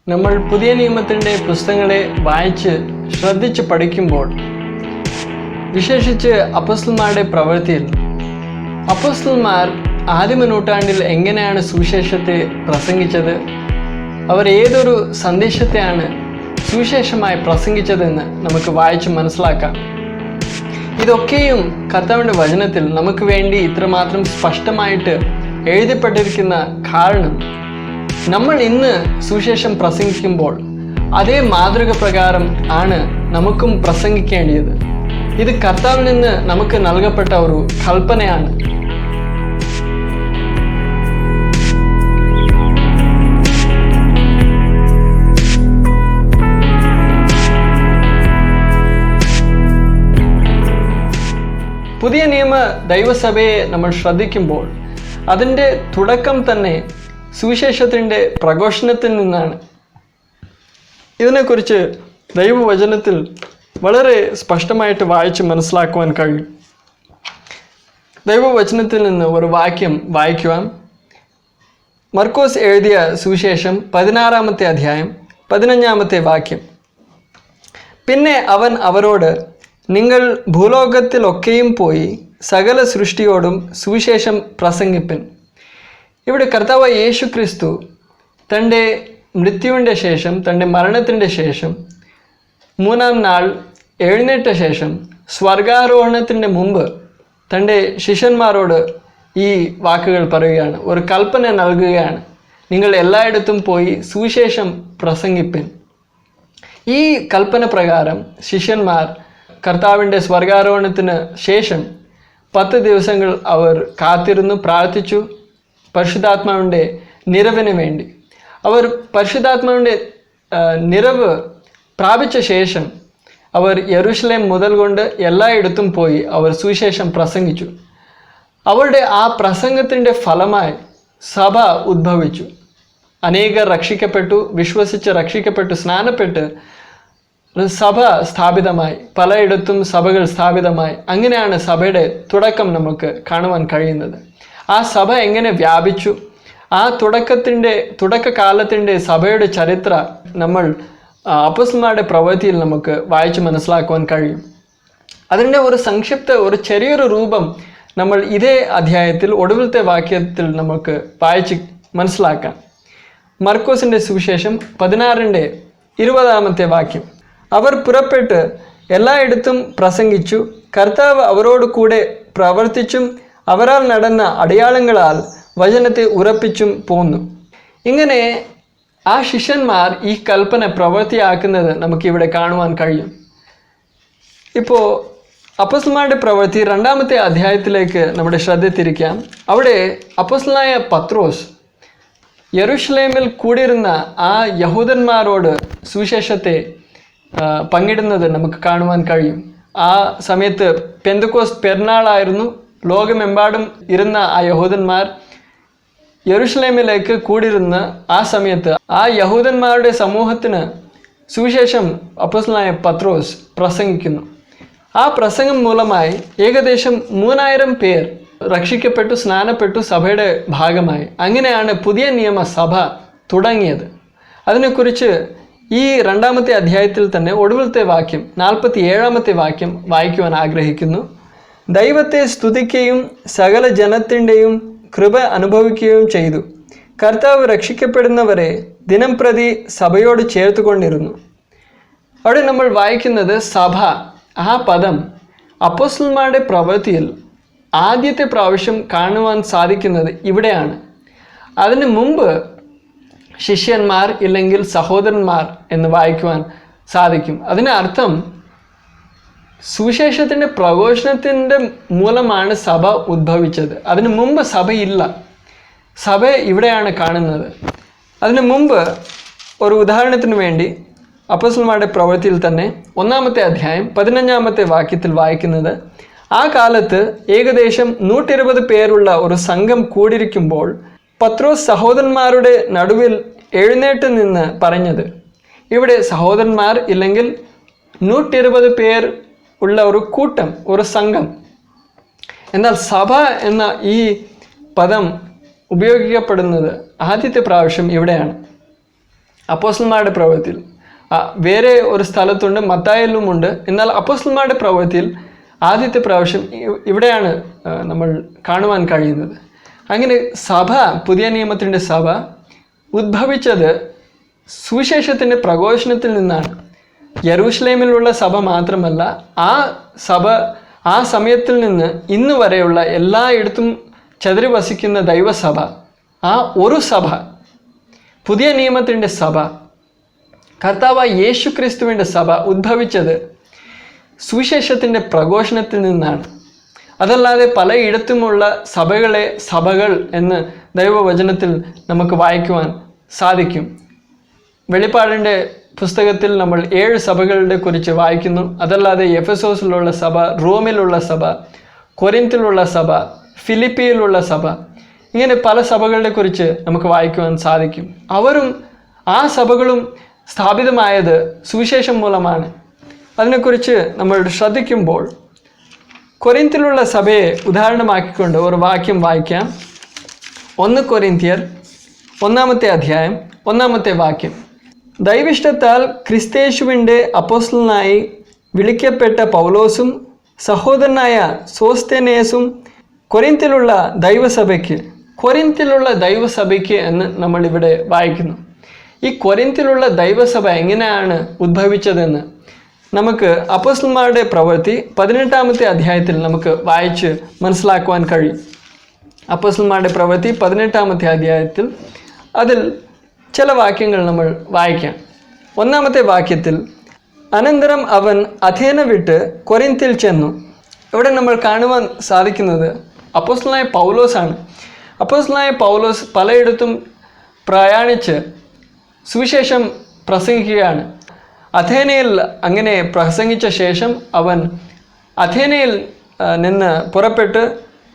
നമ്മൾ പുതിയ നിയമത്തിൻ്റെ പുസ്തകങ്ങളെ വായിച്ച് ശ്രദ്ധിച്ച് പഠിക്കുമ്പോൾ, വിശേഷിച്ച് അപ്പോസ്തലന്മാരുടെ പ്രവൃത്തിയിൽ അപ്പോസ്തലന്മാർ ആദിമ നൂറ്റാണ്ടിൽ എങ്ങനെയാണ് സുവിശേഷത്തെ പ്രസംഗിച്ചത്, അവർ ഏതൊരു സന്ദേശത്തെയാണ് സുവിശേഷമായി പ്രസംഗിച്ചതെന്ന് നമുക്ക് വായിച്ച് മനസ്സിലാക്കാം. ഇതൊക്കെയും കർത്താവിൻ്റെ വചനത്തിൽ നമുക്ക് വേണ്ടി ഇത്രമാത്രം സ്പഷ്ടമായിട്ട് എഴുതപ്പെട്ടിരിക്കുന്ന കാരണം, നമ്മൾ ഇന്ന് സുവിശേഷം പ്രസംഗിക്കുമ്പോൾ അതേ മാതൃക പ്രകാരം ആണ് നമുക്കും പ്രസംഗിക്കേണ്ടത്. ഇത് കർത്താവിൽ നിന്ന് നമുക്ക് നൽകപ്പെട്ട ഒരു കൽപ്പനയാണ്. പുതിയ നിയമ ദൈവസഭയെ നമ്മൾ ശ്രദ്ധിക്കുമ്പോൾ അതിൻ്റെ തുടക്കം തന്നെ സുവിശേഷത്തിൻ്റെ പ്രഘോഷണത്തിൽ നിന്നാണ്. ഇതിനെക്കുറിച്ച് ദൈവവചനത്തിൽ വളരെ സ്പഷ്ടമായിട്ട് വായിച്ച് മനസ്സിലാക്കുവാൻ കഴിയും. ദൈവവചനത്തിൽ നിന്ന് ഒരു വാക്യം വായിക്കുവാൻ. മർക്കോസ് എഴുതിയ സുവിശേഷം 16-ാമത്തെ അധ്യായം 15-ാമത്തെ വാക്യം. പിന്നെ അവൻ അവരോട്, നിങ്ങൾ ഭൂലോകത്തിലൊക്കെയും പോയി സകല സൃഷ്ടിയോടും സുവിശേഷം പ്രസംഗിപ്പിൻ. ഇവിടെ കർത്താവ് യേശു ക്രിസ്തു തൻ്റെ മൃത്യുവിൻ്റെ ശേഷം, തൻ്റെ മരണത്തിൻ്റെ ശേഷം, 3-ാം നാൾ എഴുന്നേറ്റ ശേഷം, സ്വർഗാരോഹണത്തിൻ്റെ മുമ്പ് തൻ്റെ ശിഷ്യന്മാരോട് ഈ വാക്കുകൾ പറയുകയാണ്, ഒരു കൽപ്പന നൽകുകയാണ്. നിങ്ങൾ എല്ലായിടത്തും പോയി സുവിശേഷം പ്രസംഗിപ്പിൻ. ഈ കൽപ്പന പ്രകാരം ശിഷ്യന്മാർ കർത്താവിൻ്റെ സ്വർഗാരോഹണത്തിന് ശേഷം 10 ദിവസങ്ങൾ അവർ കാത്തിരുന്നു, പ്രാർത്ഥിച്ചു പരിശുദ്ധാത്മാവിൻ്റെ നിറവിന് വേണ്ടി. അവർ പരിശുദ്ധാത്മാവിൻ്റെ നിറവ് പ്രാപിച്ച ശേഷം അവർ യെരൂശലേം മുതൽ കൊണ്ട് എല്ലായിടത്തും പോയി അവർ സുവിശേഷം പ്രസംഗിച്ചു. അവരുടെ ആ പ്രസംഗത്തിൻ്റെ ഫലമായി സഭ ഉദ്ഭവിച്ചു. അനേകർ രക്ഷിക്കപ്പെട്ടു, വിശ്വസിച്ച് രക്ഷിക്കപ്പെട്ടു, സ്നാനപ്പെട്ട് സഭ സ്ഥാപിതമായി. പലയിടത്തും സഭകൾ സ്ഥാപിതമായി. അങ്ങനെയാണ് സഭയുടെ തുടക്കം നമുക്ക് കാണുവാൻ കഴിയുന്നത്. ആ സഭ എങ്ങനെ വ്യാപിച്ചു, ആ തുടക്കകാലത്തിൻ്റെ സഭയുടെ ചരിത്ര നമ്മൾ അപ്പോസ്തലന്മാരുടെ പ്രവൃത്തിയിൽ നമുക്ക് വായിച്ച് മനസ്സിലാക്കുവാൻ കഴിയും. അതിൻ്റെ ഒരു ഒരു ചെറിയൊരു രൂപം നമ്മൾ ഇതേ അധ്യായത്തിൽ ഒടുവിലത്തെ വാക്യത്തിൽ നമുക്ക് വായിച്ച് മനസ്സിലാക്കാം. മർക്കോസിൻ്റെ സുവിശേഷം 16-ാമത്തെ വാക്യം. അവർ പുറപ്പെട്ട് എല്ലായിടത്തും പ്രസംഗിച്ചു, കർത്താവ് അവരോട് കൂടെ പ്രവർത്തിച്ചും അവരാൽ നടന്ന അടയാളങ്ങളാൽ വചനത്തെ ഉറപ്പിച്ചും പോന്നു. ഇങ്ങനെ ആ ശിഷ്യന്മാർ ഈ കൽപ്പന പ്രവൃത്തിയാക്കുന്നത് നമുക്കിവിടെ കാണുവാൻ കഴിയും. ഇപ്പോൾ അപ്പോസ്തലന്മാരുടെ പ്രവൃത്തി 2-ാമത്തെ അധ്യായത്തിലേക്ക് നമ്മുടെ ശ്രദ്ധ തിരിക്കാം. അവിടെ അപ്പോസ്തലനായ പത്രോസ് യെരൂശലേമിൽ കൂടിയിരുന്ന ആ യഹൂദന്മാരോട് സുവിശേഷത്തെ പങ്കിടുന്നത് നമുക്ക് കാണുവാൻ കഴിയും. ആ സമയത്ത് പെന്തക്കോസ്ത് പെരുന്നാളായിരുന്നു. ലോകമെമ്പാടും ഇരുന്ന ആ യഹൂദന്മാർ യെരൂശലേമിലേക്ക് കൂടിയിരുന്ന ആ സമയത്ത് ആ യഹൂദന്മാരുടെ സമൂഹത്തിന് സുവിശേഷം അപ്പോസ്തലനായ പത്രോസ് പ്രസംഗിക്കുന്നു. ആ പ്രസംഗം മൂലമായി ഏകദേശം 3000 പേർ രക്ഷിക്കപ്പെട്ടു, സ്നാനപ്പെട്ടു, സഭയുടെ ഭാഗമായി. അങ്ങനെയാണ് പുതിയ നിയമ സഭ തുടങ്ങിയത്. അതിനെക്കുറിച്ച് ഈ 2-ാമത്തെ അധ്യായത്തിൽ തന്നെ ഒടുവിലത്തെ വാക്യം 47-ാമത്തെ വാക്യം വായിക്കുവാൻ ആഗ്രഹിക്കുന്നു. ദൈവത്തെ സ്തുതിക്കുകയും സകല ജനത്തിൻ്റെയും കൃപ അനുഭവിക്കുകയും ചെയ്തു. കർത്താവ് രക്ഷിക്കപ്പെടുന്നവരെ ദിനം പ്രതി സഭയോട് ചേർത്തുകൊണ്ടിരുന്നു. അവിടെ നമ്മൾ വായിക്കുന്നത് സഭ. ആ പദം അപ്പോസ്തലന്മാരുടെ പ്രവൃത്തിയിൽ ആദ്യത്തെ പ്രാവശ്യം കാണുവാൻ സാധിക്കുന്നത് ഇവിടെയാണ്. അതിന് മുമ്പ് ശിഷ്യന്മാർ ഇല്ലെങ്കിൽ സഹോദരന്മാർ എന്ന് വായിക്കുവാൻ സാധിക്കും. അതിനർത്ഥം സുവിശേഷത്തിൻ്റെ പ്രഘോഷണത്തിൻ്റെ മൂലമാണ് സഭ ഉദ്ഭവിച്ചത്. അതിനു മുമ്പ് സഭയില്ല. സഭ ഇവിടെയാണ് കാണുന്നത്. അതിനു മുമ്പ് ഒരു ഉദാഹരണത്തിന് വേണ്ടി അപ്പോസ്തലന്മാരുടെ പ്രവൃത്തിയിൽ തന്നെ 1-ാമത്തെ അധ്യായം 15-ാമത്തെ വാക്യത്തിൽ വായിക്കുന്നത്, ആ കാലത്ത് ഏകദേശം 120 പേരുള്ള ഒരു സംഘം കൂടിയിരിക്കുമ്പോൾ പത്രോസ് സഹോദരന്മാരുടെ നടുവിൽ എഴുന്നേറ്റ് നിന്ന് പറഞ്ഞത്. ഇവിടെ സഹോദരന്മാർ ഇല്ലെങ്കിൽ 120 പേർ ഉള്ള ഒരു കൂട്ടം, ഒരു സംഘം. എന്നാൽ സഭ എന്ന ഈ പദം ഉപയോഗിക്കപ്പെടുന്നത് ആദ്യത്തെ പ്രാവശ്യം ഇവിടെയാണ്. അപ്പോസ്തലന്മാരുടെ പ്രവൃത്തിയിൽ. വേറെ ഒരു സ്ഥലത്തുണ്ട്, മത്തായിലുമുണ്ട്. എന്നാൽ അപ്പോസ്തലന്മാരുടെ പ്രവൃത്തിയിൽ ആദ്യത്തെ പ്രാവശ്യം ഇവിടെയാണ് നമ്മൾ കാണുവാൻ കഴിയുന്നത്. അങ്ങനെ സഭ, പുതിയ നിയമത്തിൻ്റെ സഭ ഉദ്ഭവിച്ചത് സുവിശേഷത്തിൻ്റെ പ്രഘോഷണത്തിൽ നിന്നാണ്. യെരൂശലേമിലുള്ള സഭ മാത്രമല്ല, ആ സഭ ആ സമയത്തിൽ നിന്ന് ഇന്ന് വരെയുള്ള എല്ലായിടത്തും ചെതറി വസിക്കുന്ന ദൈവസഭ, ആ ഒരു സഭ, പുതിയ നിയമത്തിൻ്റെ സഭ, കർത്താവായ യേശു ക്രിസ്തുവിൻ്റെ സഭ ഉദ്ഭവിച്ചത് സുവിശേഷത്തിൻ്റെ പ്രഘോഷണത്തിൽ നിന്നാണ്. അതല്ലാതെ പലയിടത്തുമുള്ള സഭകൾ എന്ന് ദൈവവചനത്തിൽ നമുക്ക് വായിക്കുവാൻ സാധിക്കും. വെളിപ്പാടിൻ്റെ പുസ്തകത്തിൽ നമ്മൾ 7 സഭകളുടെ കുറിച്ച് വായിക്കുന്നു. അതല്ലാതെ എഫെസോസിലുള്ള സഭ, റോമിലുള്ള സഭ, കൊരിന്തിലുള്ള സഭ, ഫിലിപ്പിയിലുള്ള സഭ, ഇങ്ങനെ പല സഭകളുടെ കുറിച്ച് നമുക്ക് വായിക്കുവാൻ സാധിക്കും. ആ സഭകളും സ്ഥാപിതമായത് സുവിശേഷം മൂലമാണ്. അതിനെക്കുറിച്ച് നമ്മൾ ശ്രദ്ധിക്കുമ്പോൾ കൊരിന്തിലുള്ള സഭയെ ഉദാഹരണമാക്കിക്കൊണ്ട് ഒരു വാക്യം വായിക്കാം. 1 കൊരിന്ത്യർ 1-ാമത്തെ അധ്യായം 1-ാമത്തെ വാക്യം. ദൈവിഷ്ടത്താൽ ക്രിസ്തേശുവിൻ്റെ അപ്പോസ്തലനായി വിളിക്കപ്പെട്ട പൗലോസും സഹോദരനായ സോസ്തെനേസും കൊരിന്തിലുള്ള ദൈവസഭയ്ക്ക് എന്ന് നമ്മളിവിടെ വായിക്കുന്നു. ഈ കൊരിന്തിലുള്ള ദൈവസഭ എങ്ങനെയാണ് ഉദ്ഭവിച്ചതെന്ന് നമുക്ക് അപ്പോസ്തലന്മാരുടെ പ്രവൃത്തി 18-ാമത്തെ അധ്യായത്തിൽ നമുക്ക് വായിച്ച് മനസ്സിലാക്കുവാൻ കഴിയും. അപ്പോസ്തലന്മാരുടെ പ്രവൃത്തി 18-ാമത്തെ അധ്യായത്തിൽ അതിൽ ചില വാക്യങ്ങൾ നമ്മൾ വായിക്കാം. 1-ാമത്തെ വാക്യത്തിൽ, അനന്തരം അവൻ അഥേന വിട്ട് കൊരിന്തിൽ ചെന്നു. ഇവിടെ നമ്മൾ കാണുവാൻ സാധിക്കുന്നത് അപ്പോസ്തലനായ പൗലോസാണ്. അപ്പോസ്തലനായ പൗലോസ് പലയിടത്തും പ്രയാണിച്ച് സുവിശേഷം പ്രസംഗിക്കുകയാണ്. അഥേനയിൽ അങ്ങനെ പ്രസംഗിച്ച ശേഷം അവൻ അഥേനയിൽ നിന്ന് പുറപ്പെട്ട്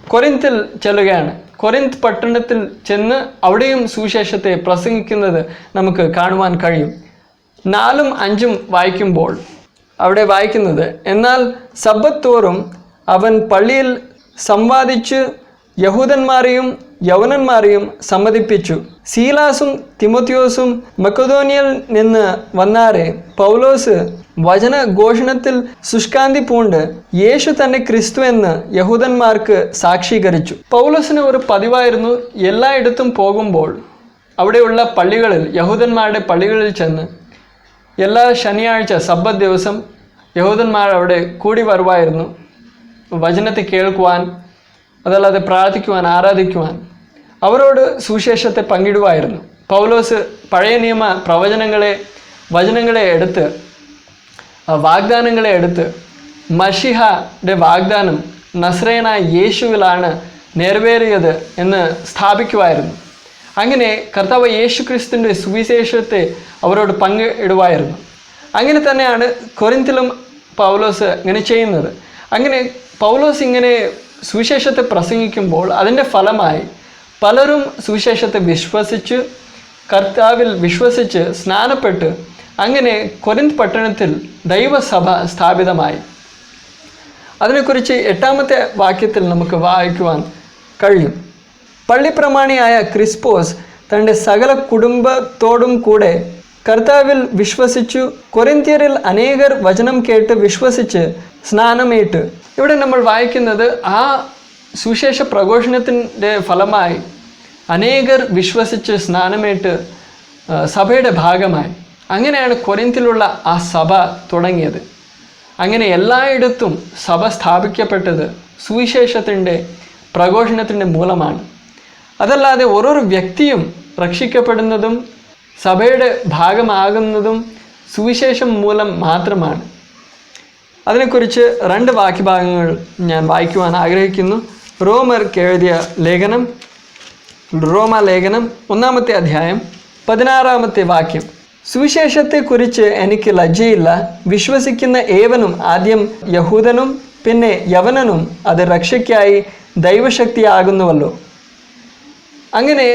കൊരിന്തിൽ ചെല്ലുകയാണ്. കൊരിന്ത് പട്ടണത്തിൽ ചെന്ന് അവിടെയും സുവിശേഷത്തെ പ്രസംഗിക്കുന്നത് നമുക്ക് കാണുവാൻ കഴിയും. 4ഉം 5ഉം വായിക്കുമ്പോൾ അവിടെ വായിക്കുന്നത്, എന്നാൽ സബ്ബത്ത് തോറും അവൻ പള്ളിയിൽ സംവാദിച്ച് യഹൂദന്മാരെയും യവനന്മാരെയും സമ്മതിപ്പിച്ചു. സീലാസും തിമോത്തിയോസും മക്കതോനിയയിൽ നിന്ന് വന്നാരെ പൗലോസ് വചനഘോഷണത്തിൽ ശുഷ്കാന്തി പൂണ്ട് യേശു തന്നെ ക്രിസ്തു എന്ന് യഹൂദന്മാർക്ക് സാക്ഷീകരിച്ചു. പൗലോസിന് ഒരു പതിവായിരുന്നു എല്ലായിടത്തും പോകുമ്പോൾ അവിടെയുള്ള പള്ളികളിൽ, യഹൂദന്മാരുടെ പള്ളികളിൽ ചെന്ന് എല്ലാ ശനിയാഴ്ച സബ്ബത്ത് ദിവസം യഹൂദന്മാർ അവിടെ കൂടി വരുമായിരുന്നു, വചനത്തെ കേൾക്കുവാൻ, അതല്ലാതെ പ്രാർത്ഥിക്കുവാൻ, ആരാധിക്കുവാൻ, അവരോട് സുവിശേഷത്തെ പങ്കിടുമായിരുന്നു. പൗലോസ് പഴയ നിയമ വചനങ്ങളെ എടുത്ത്, വാഗ്ദാനങ്ങളെ എടുത്ത്, മശിഹയുടെ വാഗ്ദാനം നസ്രയനായ യേശുവിലാണ് നിറവേറിയത് എന്ന് സ്ഥാപിക്കുമായിരുന്നു. അങ്ങനെ കർത്താവ് യേശു ക്രിസ്തുവിൻ്റെ സുവിശേഷത്തെ അവരോട് പങ്കിടുമായിരുന്നു. അങ്ങനെ തന്നെയാണ് കൊരിന്തിലും പൗലോസ് ഇങ്ങനെ ചെയ്യുന്നത്. അങ്ങനെ പൗലോസ് ഇങ്ങനെ സുവിശേഷത്തെ പ്രസംഗിക്കുമ്പോൾ അതിൻ്റെ ഫലമായി പലരും സുവിശേഷത്തെ കർത്താവിൽ വിശ്വസിച്ച് സ്നാനപ്പെട്ട് അങ്ങനെ കൊരിന്ത് പട്ടണത്തിൽ ദൈവസഭ സ്ഥാപിതമായി. അതിനെക്കുറിച്ച് 8-ാമത്തെ വാക്യത്തിൽ നമുക്ക് വായിക്കുവാൻ കഴിയും. പള്ളിപ്രമാണിയായ ക്രിസ്പോസ് തൻ്റെ സകല കുടുംബത്തോടും കൂടെ കർത്താവിൽ വിശ്വസിച്ചു. കൊരിന്ത്യരിൽ അനേകർ വചനം കേട്ട് വിശ്വസിച്ച് സ്നാനമേറ്റ്. ഇവിടെ നമ്മൾ വായിക്കുന്നത് ആ സുവിശേഷ പ്രഘോഷണത്തിൻ്റെ ഫലമായി അനേകർ വിശ്വസിച്ച് സ്നാനമേറ്റ് സഭയുടെ ഭാഗമായി. അങ്ങനെയാണ് കൊരിന്തിലുള്ള ആ സഭ തുടങ്ങിയത്. അങ്ങനെ എല്ലായിടത്തും സഭ സ്ഥാപിക്കപ്പെട്ടത് സുവിശേഷത്തിൻ്റെ പ്രഘോഷണത്തിൻ്റെ മൂലമാണ്. അതല്ലാതെ ഓരോരു വ്യക്തിയും രക്ഷിക്കപ്പെടുന്നതും സഭയുടെ ഭാഗമാകുന്നതും സുവിശേഷം മൂലം മാത്രമാണ്. അതിനെക്കുറിച്ച് 2 വാക്യഭാഗങ്ങൾ ഞാൻ വായിക്കുവാൻ ആഗ്രഹിക്കുന്നു. റോമർക്ക് എഴുതിയ ലേഖനം, റോമാലേഖനം 1-ാമത്തെ അധ്യായം 16-ാമത്തെ വാക്യം. സുവിശേഷത്തെക്കുറിച്ച് എനിക്ക് ലജ്ജയില്ല. വിശ്വസിക്കുന്ന ഏവനും, ആദ്യം യഹൂദനും പിന്നെ യവനനും, അത് രക്ഷയ്ക്കായി ദൈവശക്തിയാകുന്നുവല്ലോ. അങ്ങനെ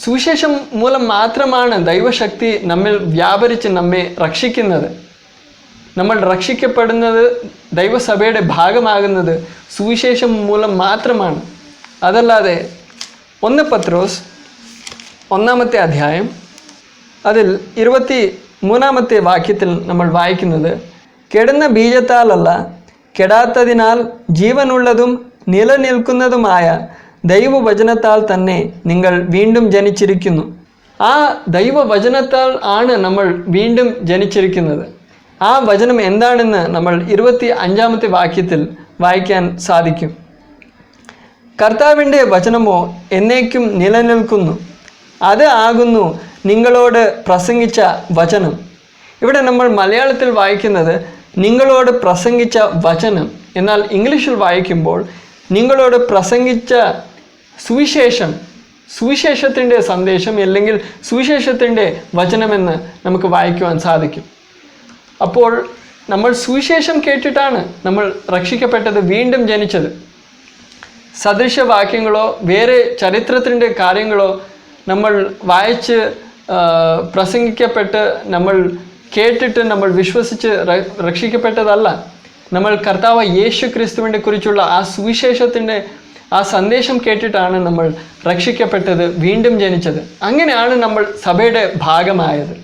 സുവിശേഷം മൂലം മാത്രമാണ് ദൈവശക്തി നമ്മിൽ വ്യാപരിച്ച് നമ്മെ രക്ഷിക്കുന്നത്. നമ്മൾ രക്ഷിക്കപ്പെടുന്നത്, ദൈവസഭയുടെ ഭാഗമാകുന്നത് സുവിശേഷം മൂലം മാത്രമാണ്. അതല്ലാതെ 1 പത്രോസ് 1-ാമത്തെ അധ്യായം അതിൽ 23-ാമത്തെ വാക്യത്തിൽ നമ്മൾ വായിക്കുന്നത്, കെടുന്ന ബീജത്താലല്ല, കെടാത്തതിനാൽ ജീവനുള്ളതും നിലനിൽക്കുന്നതുമായ ദൈവവചനത്താൽ തന്നെ നിങ്ങൾ വീണ്ടും ജനിച്ചിരിക്കുന്നു. ആ ദൈവവചനത്താൽ ആണ് നമ്മൾ വീണ്ടും ജനിച്ചിരിക്കുന്നത്. ആ വചനം എന്താണെന്ന് നമ്മൾ 25-ാമത്തെ വാക്യത്തിൽ വായിക്കാൻ സാധിക്കും. കർത്താവിൻ്റെ വചനമോ എന്നേക്കും നിലനിൽക്കുന്നു, അത് ആകുന്നു നിങ്ങളോട് പ്രസംഗിച്ച വചനം. ഇവിടെ നമ്മൾ മലയാളത്തിൽ വായിക്കുന്നത് നിങ്ങളോട് പ്രസംഗിച്ച വചനം, എന്നാൽ ഇംഗ്ലീഷിൽ വായിക്കുമ്പോൾ നിങ്ങളോട് പ്രസംഗിച്ച സുവിശേഷം, സുവിശേഷത്തിൻ്റെ സന്ദേശം അല്ലെങ്കിൽ സുവിശേഷത്തിൻ്റെ വചനമെന്ന് നമുക്ക് വായിക്കുവാൻ സാധിക്കും. അപ്പോൾ നമ്മൾ സുവിശേഷം കേട്ടിട്ടാണ് നമ്മൾ രക്ഷിക്കപ്പെട്ടത്, വീണ്ടും ജനിച്ചത്. സദൃശവാക്യങ്ങളോ വേറെ ചരിത്രത്തിൻ്റെ കാര്യങ്ങളോ നമ്മൾ വായിച്ച് പ്രസംഗിക്കപ്പെട്ട് നമ്മൾ കേട്ടിട്ട് നമ്മൾ വിശ്വസിച്ച് രക്ഷിക്കപ്പെട്ടതല്ല. നമ്മൾ കർത്താവ് യേശു ക്രിസ്തുവിനെ കുറിച്ചുള്ള ആ സുവിശേഷത്തിൻ്റെ ആ സന്ദേശം കേട്ടിട്ടാണ് നമ്മൾ രക്ഷിക്കപ്പെട്ടത്, വീണ്ടും ജനിച്ചത്. അങ്ങനെയാണ് നമ്മൾ സഭയുടെ ഭാഗമായത്.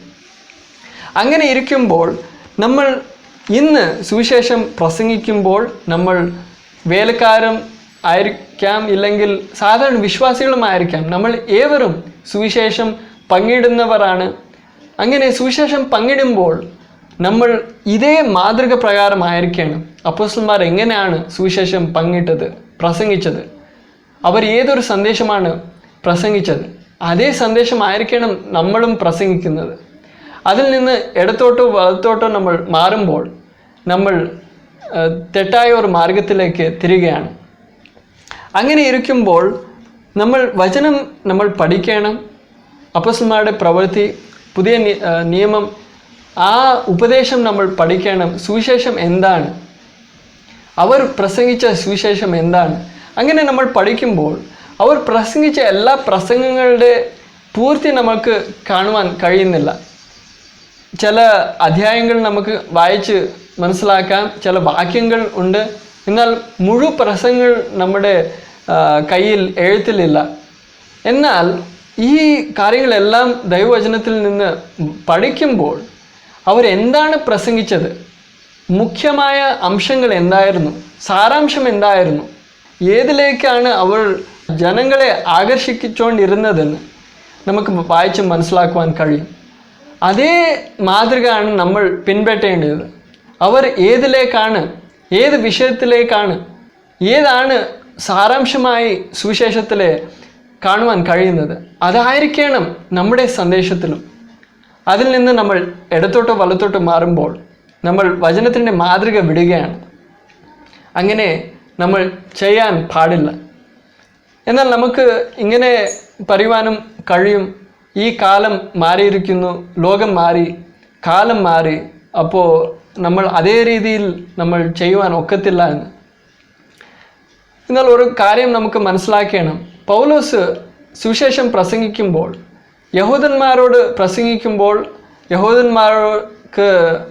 അങ്ങനെ ഇരിക്കുമ്പോൾ നമ്മൾ ഇന്ന് സുവിശേഷം പ്രസംഗിക്കുമ്പോൾ നമ്മൾ വേലക്കാരും ആയിരിക്കാം, ഇല്ലെങ്കിൽ സാധാരണ വിശ്വാസികളുമായിരിക്കാം. നമ്മൾ ഏവരും സുവിശേഷം പങ്കിടുന്നവരാണ്. അങ്ങനെ സുവിശേഷം പങ്കിടുമ്പോൾ നമ്മൾ ഇതേ മാതൃക പ്രകാരമായിരിക്കണം. അപ്പോസ്തലന്മാർ എങ്ങനെയാണ് സുവിശേഷം പങ്കിട്ടത്, പ്രസംഗിച്ചത്, അവർ ഏതൊരു സന്ദേശമാണ് പ്രസംഗിച്ചത്, അതേ സന്ദേശമായിരിക്കണം നമ്മളും പ്രസംഗിക്കുന്നത്. അതിൽ നിന്ന് ഇടത്തോട്ടോ വലത്തോട്ടോ നമ്മൾ മാറുമ്പോൾ നമ്മൾ തെറ്റായ ഒരു മാർഗത്തിലേക്ക് തിരികെയാണ്. അങ്ങനെ ഇരിക്കുമ്പോൾ നമ്മൾ വചനം നമ്മൾ പഠിക്കണം. അപ്പോസ്തലന്മാരുടെ പ്രവൃത്തി, പുതിയ നിയമം, ആ ഉപദേശം നമ്മൾ പഠിക്കണം. സുവിശേഷം എന്താണ്, അവർ പ്രസംഗിച്ച സുവിശേഷം എന്താണ്. അങ്ങനെ നമ്മൾ പഠിക്കുമ്പോൾ അവർ പ്രസംഗിച്ച എല്ലാ പ്രസംഗങ്ങളുടെ പൂർത്തി നമുക്ക് കാണുവാൻ കഴിയുന്നില്ല. ചില അധ്യായങ്ങൾ നമുക്ക് വായിച്ച് മനസ്സിലാക്കാം, ചില വാക്യങ്ങൾ ഉണ്ട്, എന്നാൽ മുഴു പ്രസംഗങ്ങൾ നമ്മുടെ കയ്യിൽ എഴുത്തിലില്ല. എന്നാൽ ഈ കാര്യങ്ങളെല്ലാം ദൈവവചനത്തിൽ നിന്ന് പഠിക്കുമ്പോൾ അവരെന്താണ് പ്രസംഗിച്ചത്, മുഖ്യമായ അംശങ്ങൾ എന്തായിരുന്നു, സാരാംശം എന്തായിരുന്നു, ഏതിലേക്കാണ് അവർ ജനങ്ങളെ ആകർഷിച്ചുകൊണ്ടിരുന്നതെന്ന് നമുക്ക് വായിച്ച് മനസ്സിലാക്കുവാൻ കഴിയും. അതേ മാതൃകയാണ് നമ്മൾ പിൻപറ്റേണ്ടത്. അവർ ഏതിലേക്കാണ്, ഏത് വിഷയത്തിലേക്കാണ്, ഏതാണ് സാരാംശമായി സുവിശേഷത്തിലെ കാണുവാൻ കഴിയുന്നത്, അതായിരിക്കണം നമ്മുടെ സന്ദേശത്തിലും. അതിൽ നിന്ന് നമ്മൾ ഇടത്തോട്ടോ വലത്തോട്ടോ മാറുമ്പോൾ നമ്മൾ വചനത്തിൻ്റെ മാതൃക വിടുകയാണ്. അങ്ങനെ നമ്മൾ ചെയ്യാൻ പാടില്ല. എന്നാൽ നമുക്ക് ഇങ്ങനെ പറയുവാനും കഴിയും, ഈ കാലം മാറിയിരിക്കുന്നു, ലോകം മാറി, കാലം മാറി, അപ്പോൾ നമ്മൾ അതേ രീതിയിൽ നമ്മൾ ചെയ്യുവാൻ ഒക്കത്തില്ല എന്ന്. എന്നാൽ ഒരു കാര്യം നമുക്ക് മനസ്സിലാക്കണം, പൗലോസ് സുവിശേഷം പ്രസംഗിക്കുമ്പോൾ, യഹൂദന്മാരോട് പ്രസംഗിക്കുമ്പോൾ, യഹൂദന്മാർക്ക്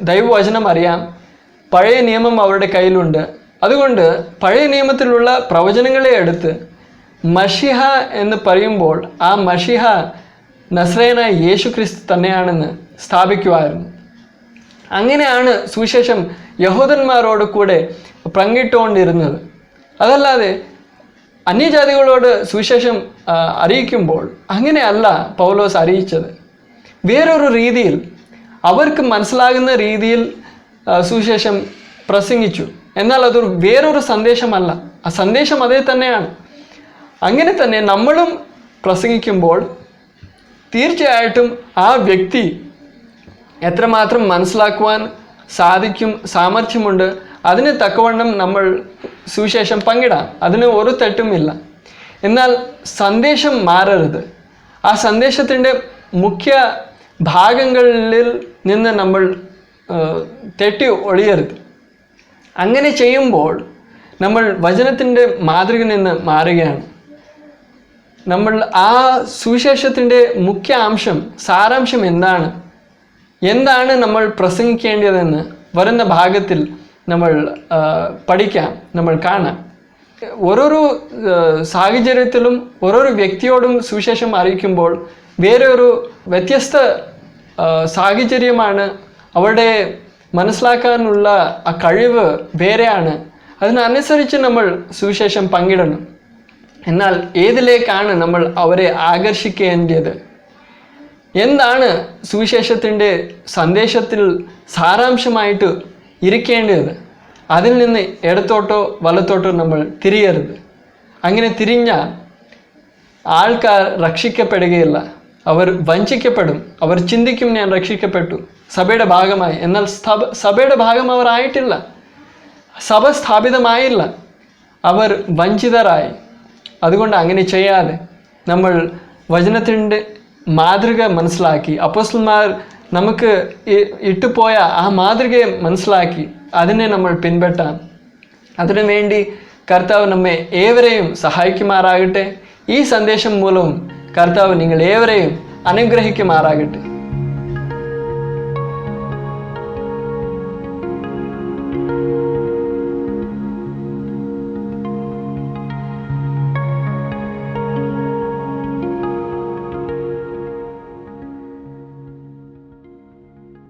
ദൈവവചനം അറിയാം, പഴയ നിയമം അവരുടെ കയ്യിലുണ്ട്. അതുകൊണ്ട് പഴയ നിയമത്തിലുള്ള പ്രവചനങ്ങളെ എടുത്ത് മശിഹ എന്ന് പറയുമ്പോൾ ആ മശിഹ നസ്രയനായ യേശു ക്രിസ്തു തന്നെയാണെന്ന് സ്ഥാപിക്കുമായിരുന്നു. അങ്ങനെയാണ് സുവിശേഷം യഹൂദന്മാരോട് കൂടെ പങ്കിട്ടുകൊണ്ടിരുന്നത്. അതല്ലാതെ അന്യജാതികളോട് സുവിശേഷം അറിയിക്കുമ്പോൾ അങ്ങനെയല്ല പൗലോസ് അറിയിച്ചത്. വേറൊരു രീതിയിൽ, അവർക്ക് മനസ്സിലാകുന്ന രീതിയിൽ സുവിശേഷം പ്രസംഗിച്ചു. എന്നാൽ അതൊരു വേറൊരു സന്ദേശമല്ല, ആ സന്ദേശം അതേ തന്നെയാണ്. അങ്ങനെ തന്നെ നമ്മളും പ്രസംഗിക്കുമ്പോൾ തീർച്ചയായിട്ടും ആ വ്യക്തി എത്രമാത്രം മനസ്സിലാക്കുവാൻ സാധിക്കും, സാമർഥ്യമുണ്ട്, അതിന് തക്കവണ്ണം നമ്മൾ സുവിശേഷം പങ്കിടാം, അതിന് ഒരു തെറ്റുമില്ല. എന്നാൽ സന്ദേശം മാറരുത്. ആ സന്ദേശത്തിൻ്റെ മുഖ്യ ഭാഗങ്ങളിൽ നിന്ന് നമ്മൾ തെറ്റി ഒളിയരുത്. അങ്ങനെ ചെയ്യുമ്പോൾ നമ്മൾ വചനത്തിൻ്റെ മാതൃകയിൽ നിന്ന് മാറുകയാണ്. നമ്മൾ ആ സുവിശേഷത്തിൻ്റെ മുഖ്യ അംശം, സാരാംശം എന്താണ് നമ്മൾ പ്രസംഗിക്കേണ്ടതെന്ന് വരുന്ന ഭാഗത്തിൽ നമ്മൾ പഠിക്കാം, നമ്മൾ കാണാം. ഓരോരോ സാഹചര്യത്തിലും ഓരോരോ വ്യക്തിയോടും സുവിശേഷം അറിയിക്കുമ്പോൾ വേറൊരു വ്യത്യസ്ത സാഹചര്യമാണ്, അവരുടെ മനസ്സിലാക്കാനുള്ള ആ കഴിവ് വേറെയാണ്. അതിനനുസരിച്ച് നമ്മൾ സുവിശേഷം പങ്കിടണം. എന്നാൽ ഏതിലേക്കാണ് നമ്മൾ അവരെ ആകർഷിക്കേണ്ടത്? എന്താണ് സുവിശേഷത്തിൻ്റെ സന്ദേശത്തിൽ സാരാംശമായിട്ട് ഇരിക്കേണ്ടത്? അതിൽ നിന്ന് ഇടത്തോട്ടോ വലത്തോട്ടോ നമ്മൾ തിരിയരുത്. അങ്ങനെ തിരിഞ്ഞാൽ ആൾക്കാർ രക്ഷിക്കപ്പെടുകയില്ല, അവർ വഞ്ചിക്കപ്പെടും. അവർ ചിന്തിക്കും ഞാൻ രക്ഷിക്കപ്പെട്ടു, സഭയുടെ ഭാഗമായി. എന്നാൽ സഭയുടെ ഭാഗം അവർ ആയിട്ടില്ല, സഭ സ്ഥാപിതമായില്ല, അവർ വഞ്ചിതരായി. അതുകൊണ്ട് അങ്ങനെ ചെയ്യാതെ നമ്മൾ വചനത്തിൻ്റെ മാതൃക മനസ്സിലാക്കി, അപ്പോസ്തലന്മാർ നമുക്ക് ഇട്ടുപോയ ആ മാതൃകയെ മനസ്സിലാക്കി അതിനെ നമ്മൾ പിൻപറ്റാം. അതിനുവേണ്ടി കർത്താവ് നമ്മെ ഏവരെയും സഹായിക്കുമാറാകട്ടെ. ഈ സന്ദേശം മൂലവും കർത്താവ് നിങ്ങൾ ഏവരെയും അനുഗ്രഹിക്കുമാറാകട്ടെ.